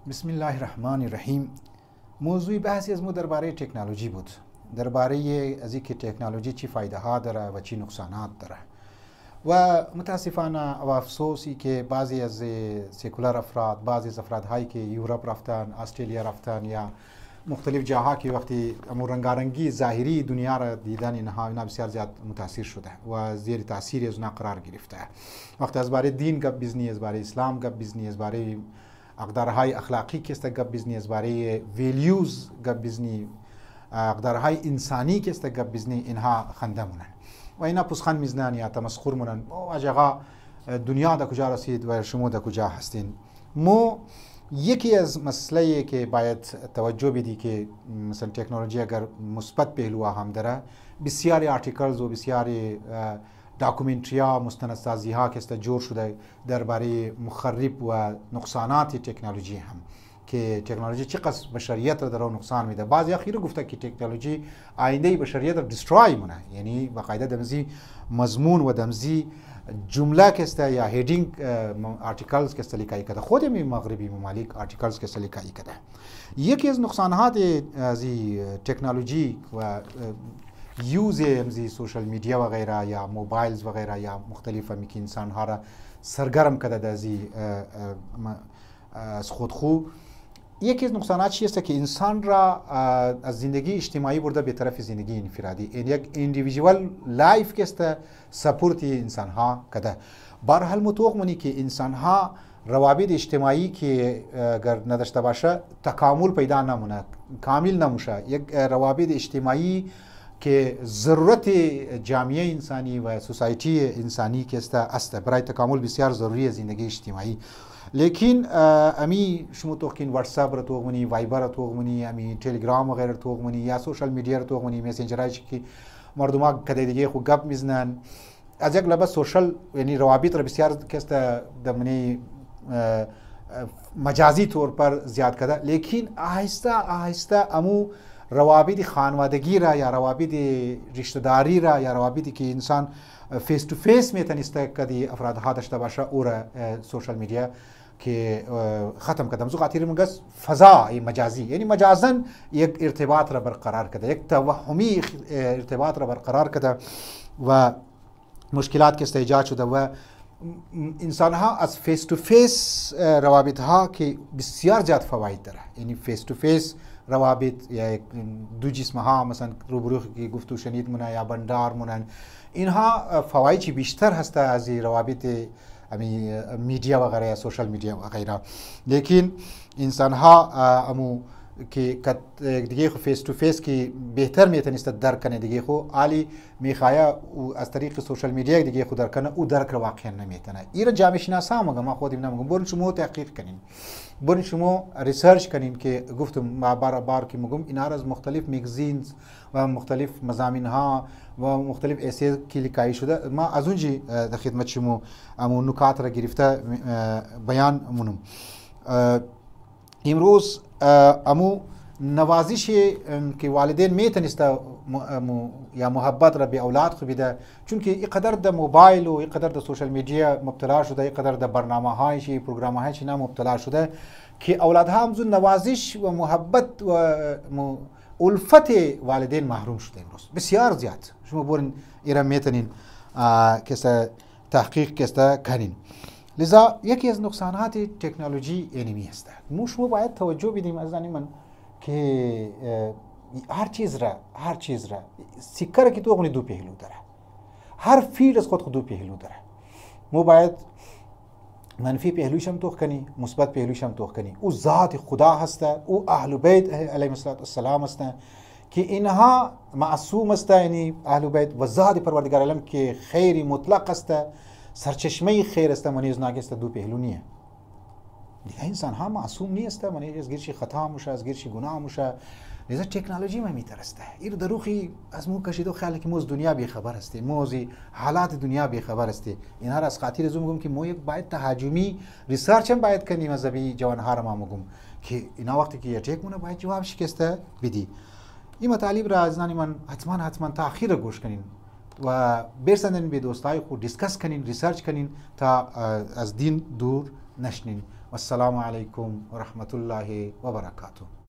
بسم الله الرحمن الرحیم. موضوع بحثی از ما درباره تکنولوژی بود، درباره از اینکه تکنولوژی چی فایده ها داره و چی نقصانات داره و متاسفانه و افسوسی که بعضی از سکولار افراد، بعضی از افرادهایی که یورپ رفتن، استرالیا رفتن یا مختلف جاها که وقتی رنگارنگی ظاهری دنیا را دیدن، اینها بسیار زیاد متاثر شده و زیر تاثیر از اونها قرار گرفته. وقتی از باره دین گپ بزنی، از باره اسلام گپ بزنی، از باره اقدارهای اخلاقی که است گپ بزنی، از باره ویلیوز گپ بزنی، اقدارهای انسانی که است گپ بزنی، اینها خنده مونن و اینا پوزخند میزنن یا تمسخر مونن. آقا دنیا در کجا رسید و شما در کجا هستین؟ یکی از مسئله که باید توجه بدی که مثلا تکنولوژی اگر مثبت پهلوها هم داره، بسیاری آرتیکلز و بسیاری داکومنتری ها، مستندسازی ها که است جور شده درباره مخرب و نقصانات تکنولوژی هم، که تکنولوژی چقدر بشریت را در نقصان میده. بعضی اخیر گفته که تکنولوژی آینده بشریت را دیستروی مونه، یعنی باقاعده دمزی مضمون و دمزی جمله که است یا هیدینگ آرتیکلز که است لیکای کرده، خود مغربی ممالک آرتیکلز که است لیکای کرده. یکی از نقصانات از تکنولوژی و یوز امزی سوشل میڈیا و غیره یا موبایلز و غیره یا مختلف همی که انسان ها را سرگرم کرده از خودخو، یکی از نقصانات چی است که انسان را از زندگی اجتماعی برده به طرف زندگی انفرادی، این یک اندیویژوال لایف که است سپورت انسان ها کرده. برحال متوقع منی که انسان ها روابط اجتماعی که اگر نداشته باشه تکامل پیدا نمونه، کامل نموشه. یک روابط اجتماعی که ضرورت جامعه انسانی و سوسایتی انسانی که است برای تکامل بسیار ضروری زندگی اجتماعی. لیکن امی شما توقین واتساپ را توقمونی، وایبر را توقمونی، امی تلگرام و غیره توقمونی یا سوشل میڈیا را توقمونی، مسنجرهایی که مردم ها کده دیگه خو گپ میزنن، از یک لبه سوشل یعنی روابط را بسیار که است دمنی مجازی طور پر زیاد کرده. لیکن آهسته آهسته امو روابط خانوادگی را یا روابط رشتهداری را یا روابطی که انسان فیس تو فیس میتونسته کدی افرادها داشته باشه او را سوشل میڈیا که ختم کردم. زو خاطر مگس فضا مجازی یعنی مجازن یک ارتباط را برقرار کرده، یک توهمی ارتباط را برقرار کرده و مشکلات که ایجاد شده و انسان ها از فیس تو فیس روابط ها که بسیار زیاد فواید داره، یعنی فیس تو فیس روابط یا دو جسم ها مثلا روبرو که گفتو شنید مونه یا بندار مونن، اینها فوایدی بیشتر هست از روابط میڈیا و غیره یا سوشل میڈیا و غیره. لیکن انسان ها امو که دیگه خو فیس تو فیس که بهتر میتونست درک کنه، دیگه خو عالی میخوایا و از طریق سوشل میڈیا دیگه خو درک کنه او درک رو واقعا نمیتونه. ایرا جامعه شناسا مگم ما خودم نمیگم، برین شما تحقیق کنین، برین شما ریسرچ کنین که گفتم ما بار که میگم اینا از مختلف مگزینز و مختلف مضامین ها و مختلف اسے که لیکای شده، ما از اونجا در خدمت شما امو نکات را گرفته بیان مونم. امروز امو نوازش که والدین میتونسته یا محبت را به اولاد خو بده، چون که اینقدر در موبایل و اینقدر در سوشل میڈیا مبتلا شده، اینقدر در برنامه هایش پروگرام هایش نه مبتلا شده که اولادها هم نوازش و محبت و الفت والدین محروم شده امروز بسیار زیاد. شما برین ایران میتونین که تحقیق که کنین. لذا یکی از نقصانات تکنولوژی اینمی است. شما باید توجه بدیم از من که هر چیز را سکه را که تو دو پهلو داره، هر فیلد از خود دو پهلو داره. ما باید منفی پهلویش هم توخ کنی، مثبت پهلویش هم توخ کنی. او ذات خدا هسته، او اهل بیت علیهم السلام هستند که اینها معصوم است، یعنی اهل بیت و ذات پروردگار عالم که خیر مطلق است، سرچشمه خیر است، منیز ناگست دو پهلو نیه. دیگه انسان ها معصوم نیست، منیز از گیرشی خطا موشه، از گیرشی گناه موشه. لذا تکنولوژی ما میترسته. این دروخی از مو کشیدو خیلی که موز دنیا بی خبر هستی، موزی حالات دنیا بی خبر هستی. اینها را از خاطر زوم میگم که ما یک باید تهاجمی ریسرچ هم باید کنیم از ابی جوان ها را ما میگم که اینا وقتی که یک مونه باید جواب شکسته بدی. این مطالب را از نانی من حتما تأخیر گوش کنین و برسندن به دوستای خود دیسکس کنین، ریسرچ کنین تا از دین دور نشنین والسلام علیکم و رحمت الله و برکاته.